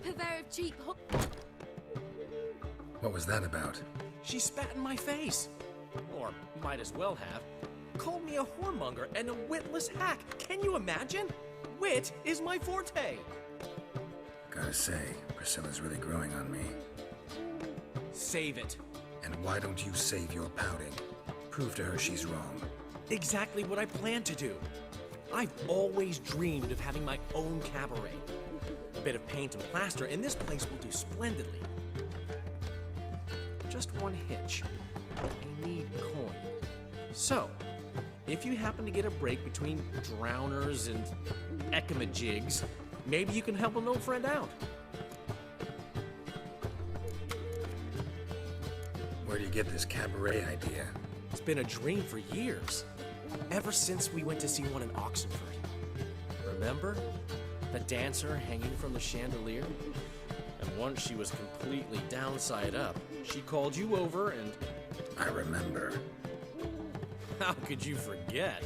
purveyor of cheap What was that about? She spat in my face. Or might as well have. Called me a whoremonger and a witless hack. Can you imagine? Wit is my forte. Gotta say, Priscilla's really growing on me. Save it. And why don't you save your pouting? Prove to her she's wrong. Exactly what I plan to do. I've always dreamed of having my own cabaret. A bit of paint and plaster, and this place will do splendidly. Just one hitch. I need coin. So, if you happen to get a break between drowners and ecamajigs, maybe you can help an old friend out. Where do you get this cabaret idea? It's been a dream for years. Ever since we went to see one in Oxenford. Remember? The dancer hanging from the chandelier? And once she was completely downside up, she called you over and... I remember. How could you forget?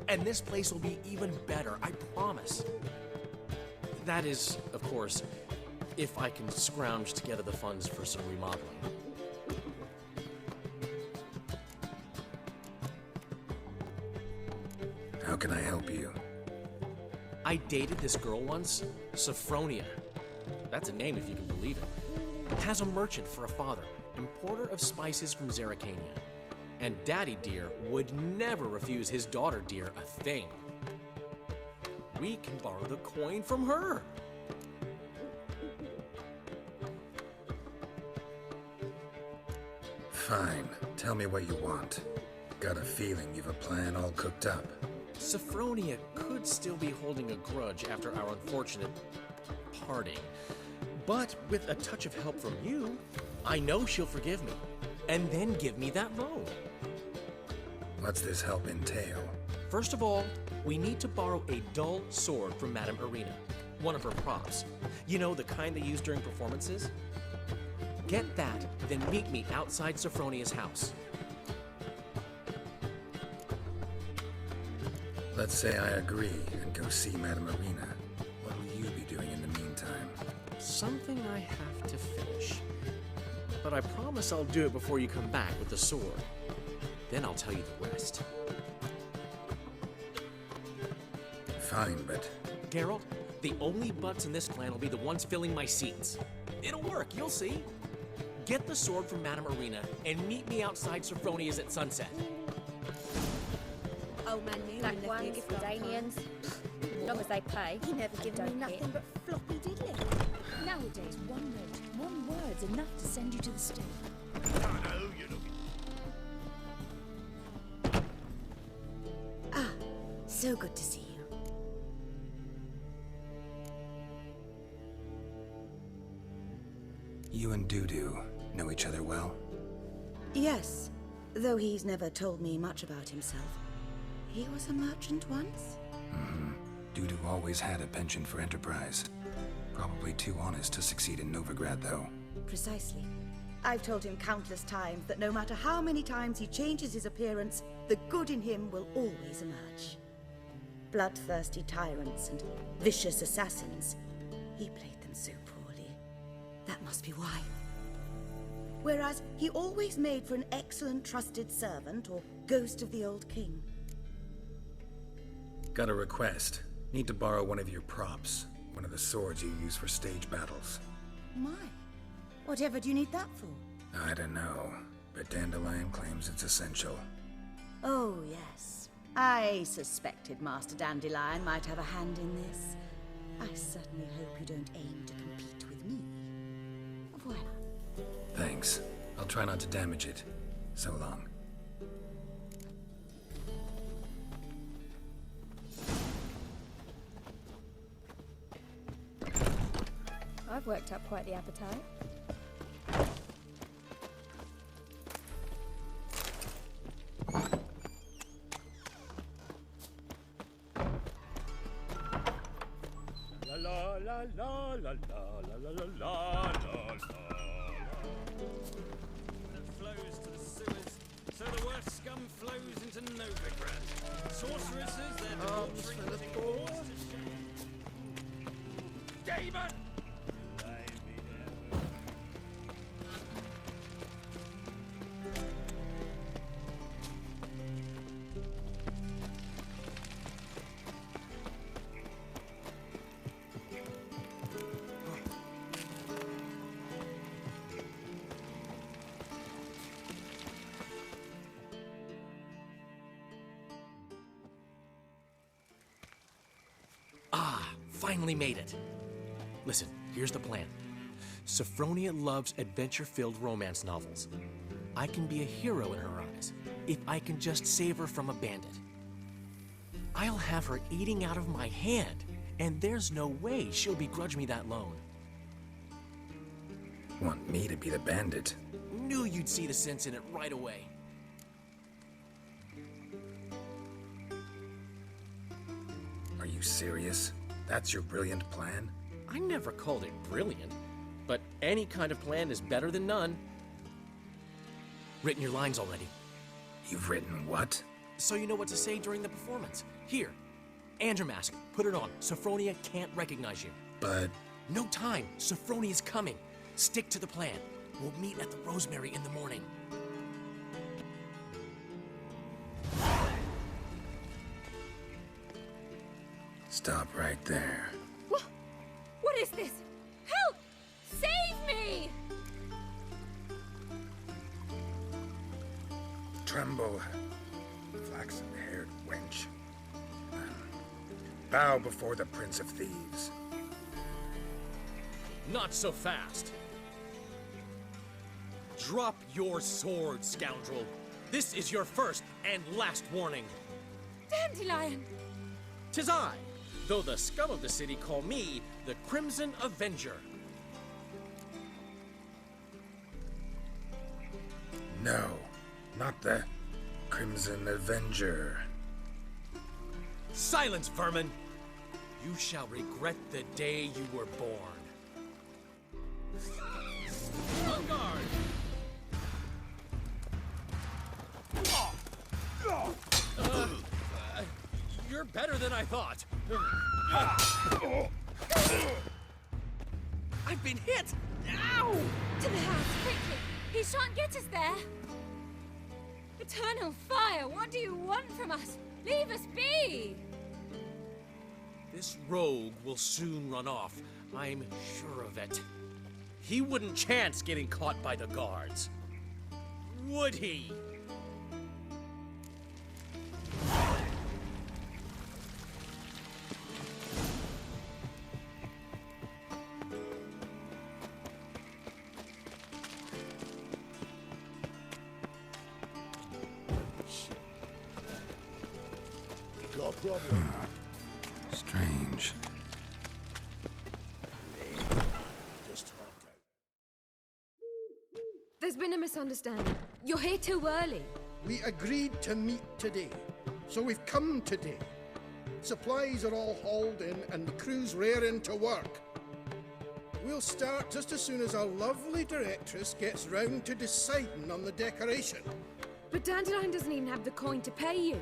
And this place will be even better, I promise. That is, of course, if I can scrounge together the funds for some remodeling. How can I help you? I dated this girl once, Sophronia. That's a name if you can believe it. Has a merchant for a father, importer of spices from Zerrikania. And Daddy Dear would never refuse his daughter Dear a thing. We can borrow the coin from her. Fine. Tell me what you want. Got a feeling you've a plan all cooked up. Sophronia could still be holding a grudge after our unfortunate parting. But with a touch of help from you, I know she'll forgive me. And then give me that loan. What's this help entail? First of all, we need to borrow a dull sword from Madame Irina, one of her props. You know, the kind they use during performances? Get that, then meet me outside Sophronia's house. Let's say I agree and go see Madame Irina. What will you be doing in the meantime? Something I have to finish. But I promise I'll do it before you come back with the sword. Then I'll tell you the rest. Fine, but... Geralt, the only butts in this clan will be the ones filling my seats. It'll work, you'll see. Get the sword from Madame Irina and meet me outside Sophronia's at sunset. old man knew Black ones, the Danians. As long as they pay. He never given me Don't nothing hit. but floppy diddly. Nowadays, one note, one word's enough to send you to the stake. Ah, so good to see you. You and Dudu know each other well? Yes, though he's never told me much about himself. He was a merchant once? Dudu always had a penchant for enterprise. Probably too honest to succeed in Novigrad, though. Precisely. I've told him countless times that no matter how many times he changes his appearance, the good in him will always emerge. Bloodthirsty tyrants and vicious assassins. He played them so poorly. That must be why. Whereas he always made for an excellent trusted servant or ghost of the old king. Got a request. Need to borrow one of your props. One of the swords you use for stage battles. My, whatever do you need that for? I don't know, but Dandelion claims it's essential. Oh, yes. I suspected Master Dandelion might have a hand in this. I certainly hope you don't aim to compete with me. Voilà. Thanks. I'll try not to damage it. So long. I've worked up quite the appetite. La la la la la la la la la la. That flows to the sewers, so the worst scum flows into Novigrad. Sorceresses, they're debauchery, putting wars to shame. Demon! finally made it. Listen, here's the plan. Sophronia loves adventure-filled romance novels. I can be a hero in her eyes if I can just save her from a bandit. I'll have her eating out of my hand, and there's no way she'll begrudge me that loan. Want me to be the bandit? Knew you'd see the sense in it right away. Are you serious? That's your brilliant plan? I never called it brilliant, but any kind of plan is better than none. Written your lines already, You've written what? so you know what to say during the performance. Here, and your mask. Put it on. Sophronia can't recognize you. But No time. Sophronia's coming. Stick to the plan. We'll meet at the Rosemary in the morning. stop right there. What is this? Help! Save me! Tremble, flaxen-haired wench. Bow before the Prince of Thieves. Not so fast. Drop your sword, scoundrel. This is your first and last warning. Dandelion! 'Tis I, though the scum of the city call me the Crimson Avenger. No, not the Crimson Avenger. Silence, vermin! You shall regret the day you were born. On guard! You're better than I thought. I've been hit! Ow! To the house, quickly! He shan't get us there! Eternal fire, what do you want from us? Leave us be! This rogue will soon run off. I'm sure of it. He wouldn't chance getting caught by the guards. Would he? Strange. There's been a misunderstanding. You're here too early. We agreed to meet today, so we've come today. Supplies are all hauled in and the crew's raring to work. We'll start just as soon as our lovely directress gets round to deciding on the decoration. But Dandelion doesn't even have the coin to pay you.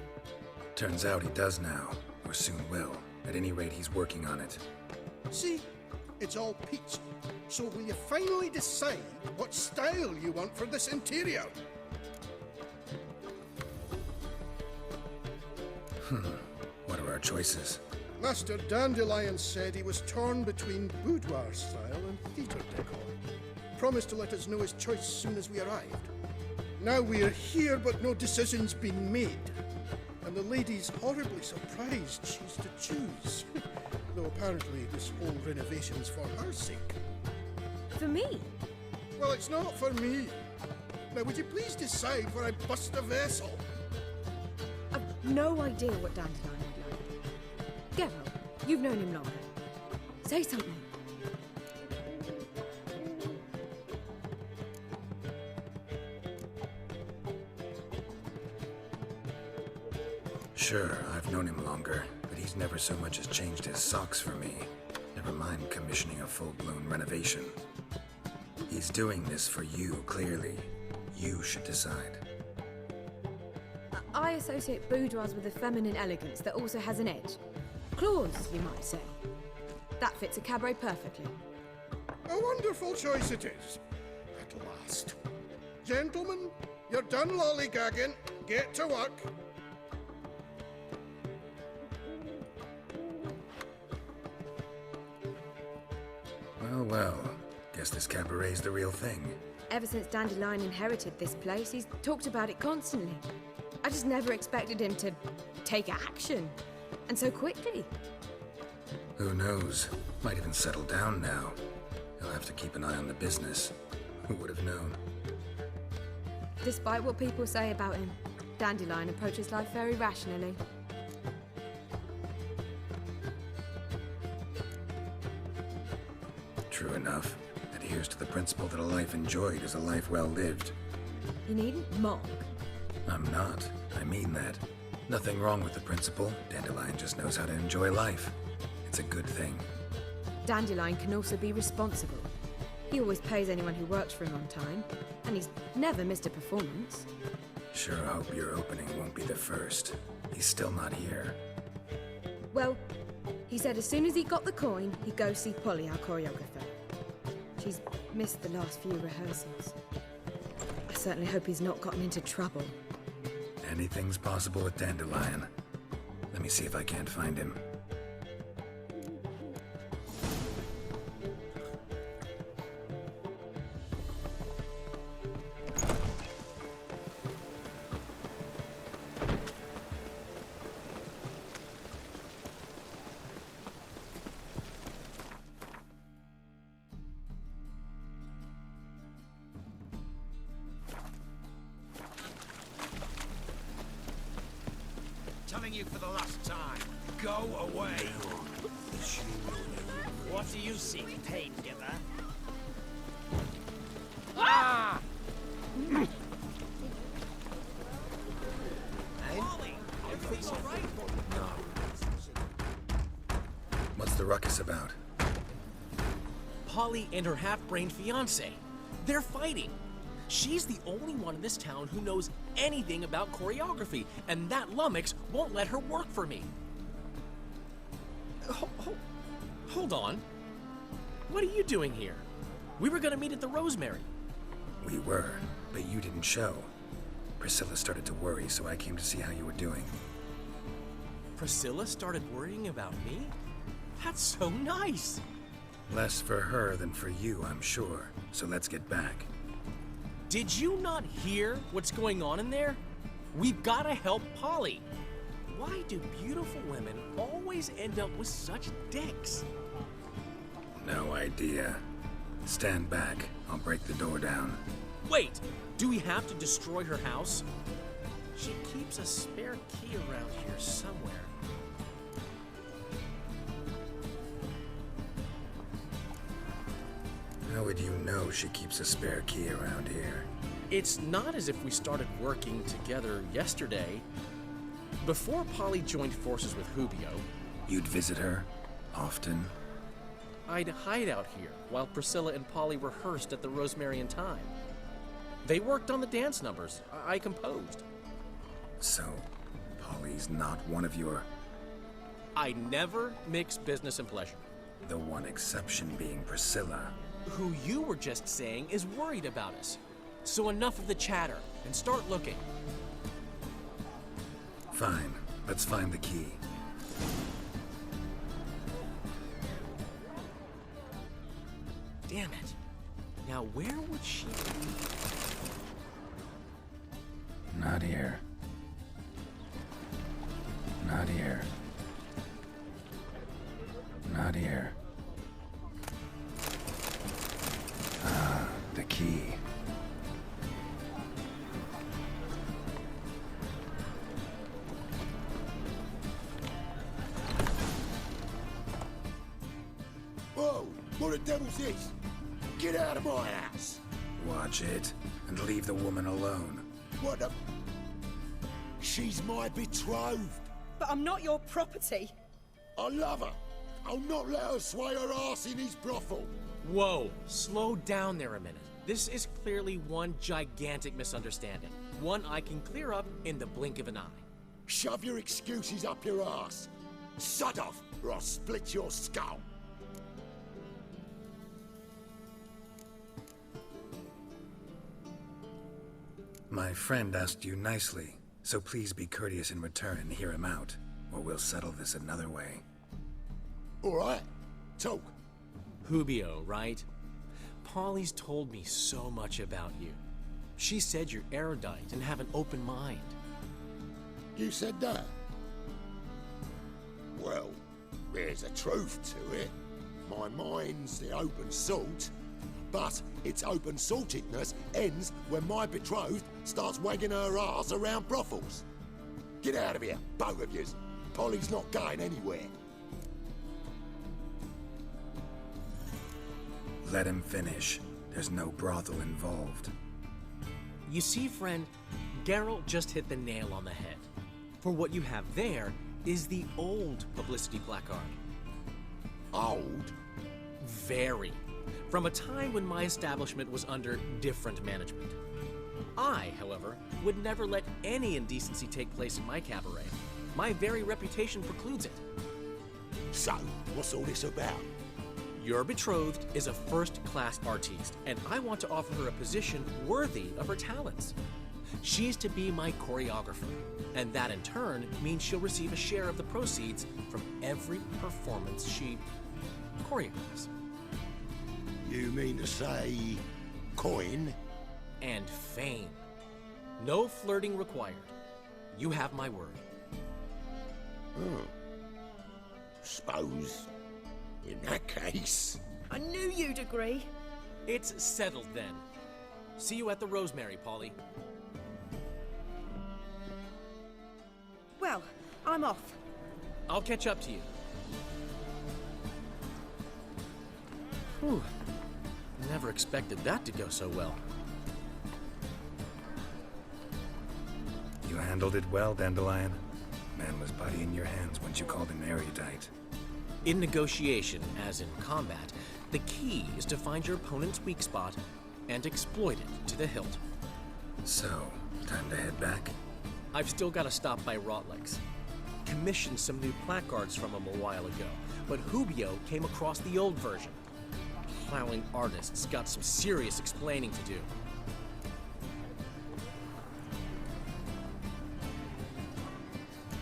Turns out he does now, or soon will. At any rate, he's working on it. See, it's all peachy. So will you finally decide what style you want for this interior? What are our choices? Master Dandelion said he was torn between boudoir style and theatre decor. Promised to let us know his choice soon as we arrived. Now we're here, but no decision's been made. And the lady's horribly surprised she's to choose. Though apparently this whole renovation's for her sake. For me? Well, it's not for me. Now, would you please decide where I bust a vessel? I've no idea what Dandelion would like. Geralt, you've known him longer. Say something. Sure, I've known him longer, but he's never so much as changed his socks for me. Never mind commissioning a full-blown renovation. He's doing this for you, clearly. You should decide. I associate boudoirs with a feminine elegance that also has an edge. Claws, you might say. That fits a cabaret perfectly. A wonderful choice it is. At last. Gentlemen, you're done lollygagging. Get to work. Well, well. Guess this cabaret's the real thing. Ever since Dandelion inherited this place, he's talked about it constantly. I just never expected him to take action. And so quickly. Who knows? Might even settle down now. He'll have to keep an eye on the business. Who would have known? Despite what people say about him, Dandelion approaches life very rationally. True enough. Adheres to the principle that a life enjoyed is a life well lived. You needn't mock. I'm not. I mean that. Nothing wrong with the principle. Dandelion just knows how to enjoy life. It's a good thing. Dandelion can also be responsible. He always pays anyone who works for him on time, and he's never missed a performance. Sure hope your opening won't be the first. He's still not here. Well, he said as soon as he got the coin, he'd go see Polly, our choreographer. She's missed the last few rehearsals. I certainly hope he's not gotten into trouble. Anything's possible with Dandelion. Let me see if I can't find him. Telling you for the last time, go away. What do you seek, pain giver? Ah! What's the ruckus about? Polly and her half-brained fiancé. They're fighting. She's the only one in this town who knows anything about choreography, and that lummox won't let her work for me. Hold on. What are you doing here? We were gonna meet at the Rosemary. We were, but you didn't show. Priscilla started to worry, so I came to see how you were doing. Priscilla started worrying about me? That's so nice. Less for her than for you, I'm sure. So let's get back. Did you not hear what's going on in there? We've got to help Polly. Why do beautiful women always end up with such dicks? No idea. Stand back. I'll break the door down. Wait, do we have to destroy her house? She keeps a spare key around here somewhere. How would you know she keeps a spare key around here? It's not as if we started working together yesterday. Before Polly joined forces with Hubio, You'd visit her? Often? I'd hide out here while Priscilla and Polly rehearsed at the Rosemary in Time. They worked on the dance numbers I composed. So, Polly's not one of your... I never mix business and pleasure. The one exception being Priscilla. Who you were just saying is worried about us. So enough of the chatter and start looking. Fine. Let's find the key. Damn it. Now where would she be? Not here. Not here. Not here. Ah, the key. Whoa! What the devil's this? Get out of my house! Watch it, and leave the woman alone. What the... She's my betrothed. But I'm not your property. I love her. I'll not let her sway her ass in his brothel. Whoa, slow down there a minute. This is clearly one gigantic misunderstanding. One I can clear up in the blink of an eye. Shove your excuses up your ass. Sod off, or I'll split your skull. My friend asked you nicely, so please be courteous in return and hear him out, or we'll settle this another way. All right, talk. Hubio, right? Polly's told me so much about you. She said you're erudite and have an open mind. You said that? Well, There's a truth to it. My mind's the open salt, but its open saltedness ends when my betrothed starts wagging her arse around brothels. Get out of here, both of yous. Polly's not going anywhere. Let him finish. There's no brothel involved. You see, friend, Geralt just hit the nail on the head. For what you have there is the old publicity placard. Old? Very. From a time when my establishment was under different management. I, however, would never let any indecency take place in my cabaret. My very reputation precludes it. So, what's all this about? Your betrothed is a first-class artiste, and I want to offer her a position worthy of her talents. She's to be my choreographer, and that in turn means she'll receive a share of the proceeds from every performance she choreographs. You mean to say... coin? And fame. No flirting required. You have my word. Suppose... in that case... I knew you'd agree. It's settled then. See you at the Rosemary, Polly. Well, I'm off. I'll catch up to you. Whew. Never expected that to go so well. You handled it well, Dandelion. Man was body in your hands once you called him erudite. In negotiation, as in combat, the key is to find your opponent's weak spot and exploit it to the hilt. So, time to head back? I've still got to stop by Rotlex. Commissioned some new placards from him a while ago, but Hubio came across the old version. Plowing artists got some serious explaining to do.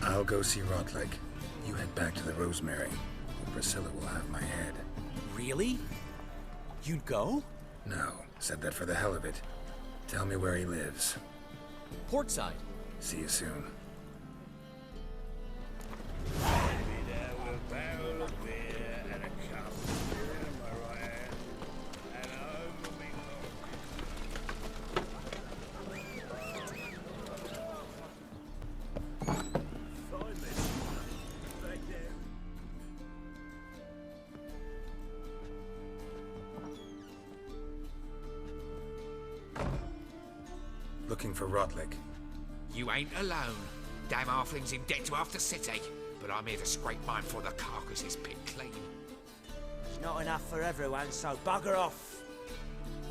I'll go see Rotlick. You head back to the Rosemary. Priscilla will have my head. Really? You'd go? No, said that for the hell of it. Tell me where he lives. Portside. See you soon. Looking for Rotlick. You ain't alone. Damn halfling's in debt to half the city. But I'm here to scrape mine before the carcass is picked clean. It's not enough for everyone, so bugger off.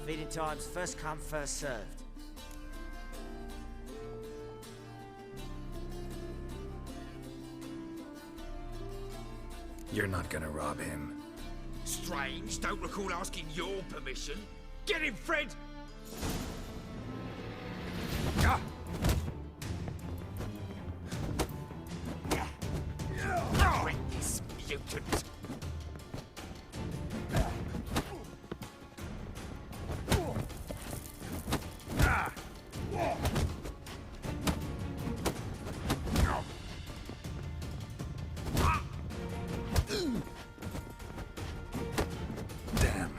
Feeding time's first come, first served. You're not gonna rob him. Strange, don't recall asking your permission. Get him, Fred! Ah! Drink this mutant! Damn.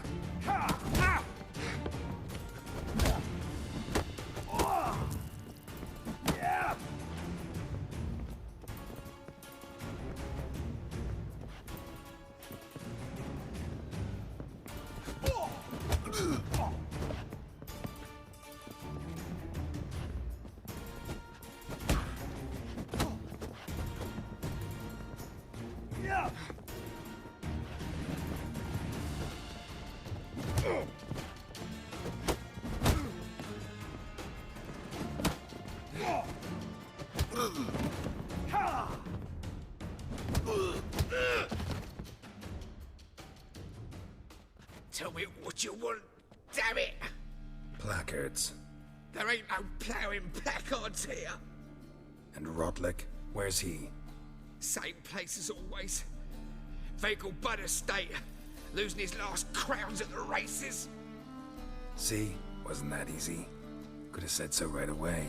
Tell me what you want, damn it! Placards. There ain't no ploughing placards here. And Rotlick, where's he? Same place as always. Vehicle Bud Estate, losing his last crowns at the races. See? Wasn't that easy? Could have said so right away.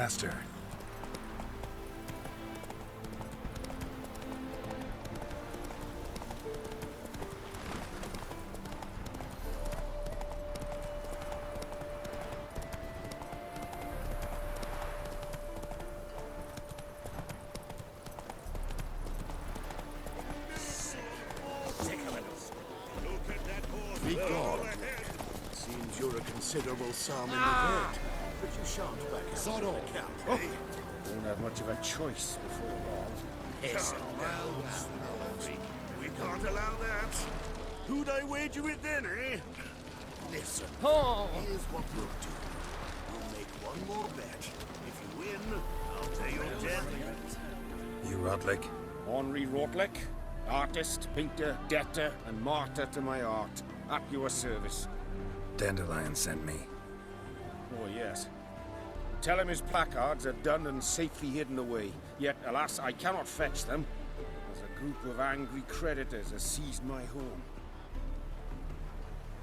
faster. Be gone. Seems you're a considerable sum in the bed. But you shan't back out. Sod on account, eh? Won't have much of a choice before long. We can't allow that. Who'd I wager with then, eh? Listen, here's what we'll do. We'll make one more bet. If you win, I'll pay your debt. You Rodlick? Henri Rotlick, artist, painter, debtor, and martyr to my art. At your service. Dandelion sent me. Oh, yes. Tell him his placards are done and safely hidden away. Yet, alas, I cannot fetch them, as a group of angry creditors has seized my home.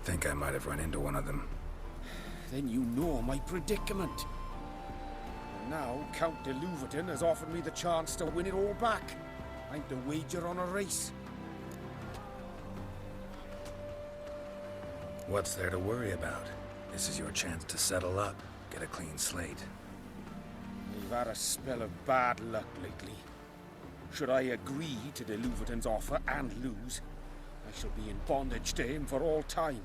Think I might have run into one of them. Then you know my predicament. And now, Count de Louverton has offered me the chance to win it all back. I'm to wager on a race. What's there to worry about? This is your chance to settle up, get a clean slate. We've had a spell of bad luck lately. Should I agree to de Louverton's offer and lose, I shall be in bondage to him for all time.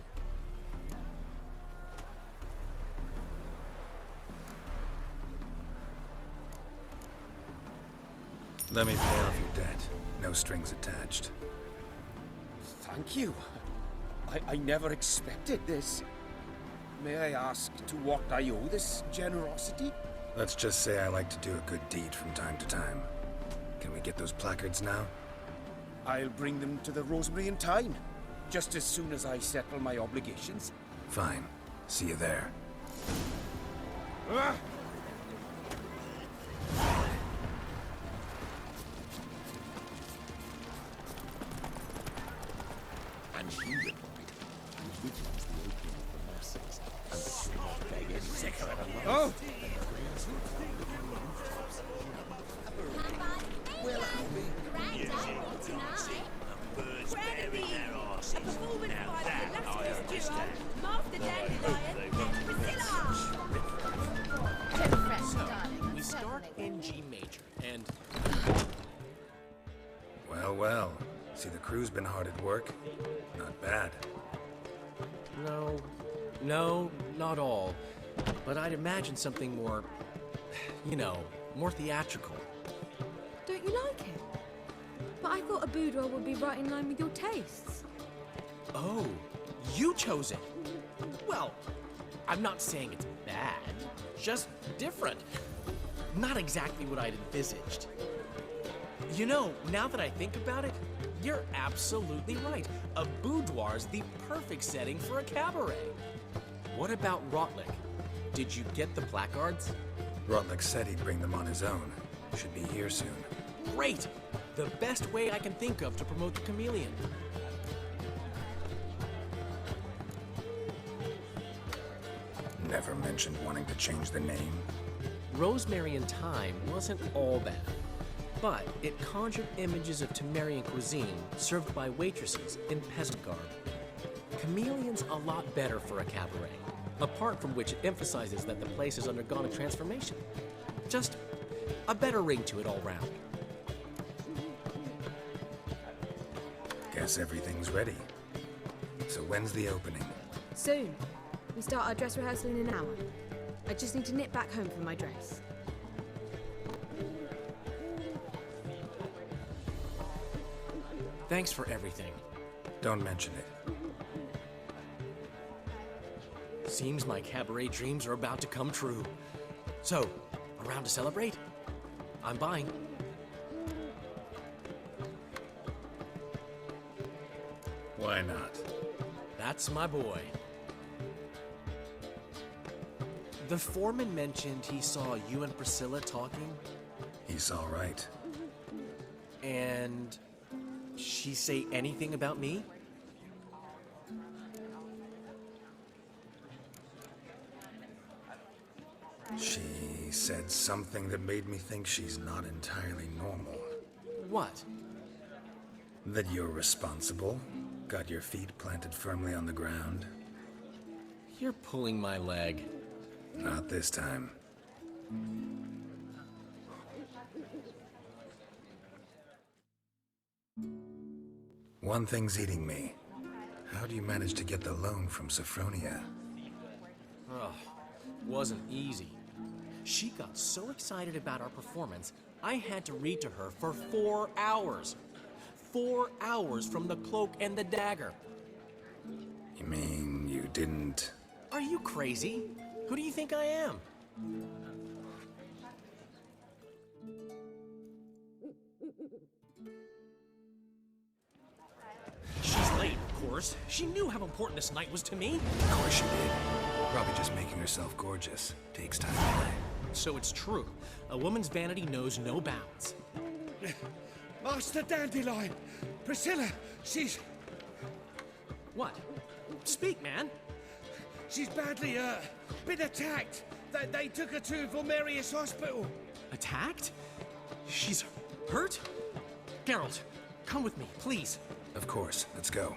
Let me pay off your debt. No strings attached. Thank you. I never expected this. May I ask to what I owe this generosity? Let's just say I like to do a good deed from time to time. Can we get those placards now? I'll bring them to the Rosemary in time, just as soon as I settle my obligations. Fine. See you there. And she replied, "You witnessed the opening of the masses, and the king of beggars sick of it alone." Oh! Well, I'll be. We start in G major, and Well, well. See, the crew's been hard at work. Not bad. no, not all. But I'd imagine something more, more theatrical. Don't you like it? But I thought a boudoir would be right in line with your tastes. Oh, you chose it. Well, I'm not saying it's bad, just different. Not exactly what I'd envisaged. Now that I think about it, you're absolutely right. A boudoir's the perfect setting for a cabaret. What about Rotlick? Did you get the placards? Rotlick said he'd bring them on his own. Should be here soon. Great! The best way I can think of to promote the chameleon. Never mentioned wanting to change the name. Rosemary in Time wasn't all bad, but it conjured images of Temerian cuisine served by waitresses in peasant garb. Chameleon's a lot better for a cabaret, apart from which it emphasizes that the place has undergone a transformation. Just a better ring to it all round. Guess everything's ready. So when's the opening? Soon. We start our dress rehearsal in an hour. I just need to nip back home for my dress. Thanks for everything. Don't mention it. Seems my cabaret dreams are about to come true. So, around to celebrate? I'm buying. Why not? That's my boy. The foreman mentioned he saw you and Priscilla talking. He's all right. And she say anything about me? She said something that made me think she's not entirely normal. What? That you're responsible, got your feet planted firmly on the ground. You're pulling my leg. Not this time. One thing's eating me. How do you manage to get the loan from Sophronia? Ugh, wasn't easy. She got so excited about our performance, I had to read to her for 4 hours. 4 hours from The Cloak and the Dagger. You mean you didn't... Are you crazy? Who do you think I am? She's late, of course. She knew how important this night was to me. Of course she did. Probably just making herself gorgeous. Takes time anyway. So it's true. A woman's vanity knows no bounds. Master Dandelion! Priscilla, she's... What? Speak, man. She's badly, been attacked. They took her to Vulmerius Hospital. Attacked? She's hurt? Geralt, come with me, please. Of course. Let's go.